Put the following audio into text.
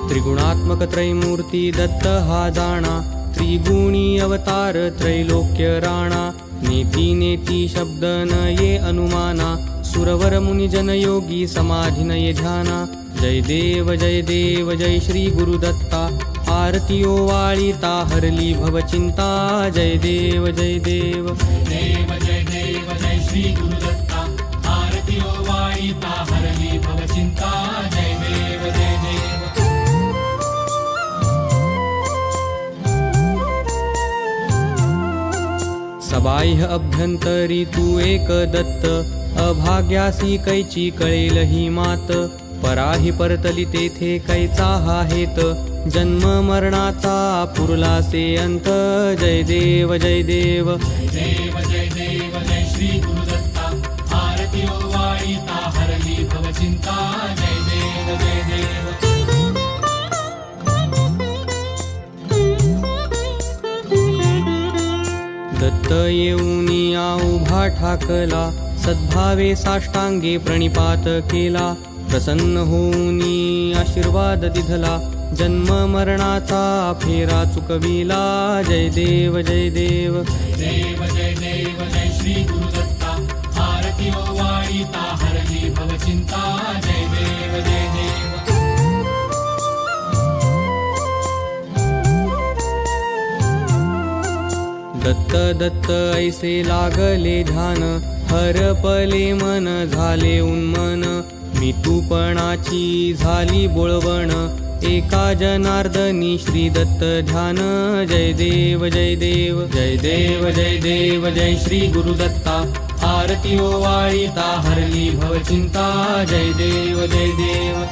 त्रिगुणात्मक त्रैमूर्ती दत्त हा जाणा, त्रिगुणी अवतार त्रैलोक्य राणा। नेती नेती शब्द न ये अनुमाना, सुरवर मुनिजन योगी समाधी न ये ध्याना। जय देव जय श्री गुरुदत्ता, आरती ओवाळीता हरली भवचिंता। जय देव जय देव जय श्री गुरुदत्ता, आरती ओवाळीता हरली भवचिंता। जय देव जय देव। सबाह्य अभ्यंतरी तू एक दत्त, अभाग्यासी कैची कळेल ही मात। पराही परतली तेथे कैचा हा हेत, जन्म मरणाचा पुरलासे अंत। जय देव जय देव जय श्री गुरुदत्ता, आरती ओवाळीता हरली भवचिंता। जय देव जय देव। दत्त येऊनिया उभा ठाकला, सद्भावे साष्टांगे प्रणिपात केला। प्रसन्न होऊनी आशीर्वाद दिधला, जन्म मरणाचा फेरा चुकविला। जय देव जय देव जय श्री गुरुदत्ता, आरती ओवाळीता हरली भवचिंता। जय देव जय देव। दत्त दत्त ऐसे लागले ध्यान, हरपले मन झाले उन्मन। मितूपणाची झाली बोळवण, एका जनार्दनी श्री दत्त ध्यान। जय देव जय देव जय श्री गुरुदत्ता, आरती ओवाळीता हरली भवचिंता। जय देव जय देव।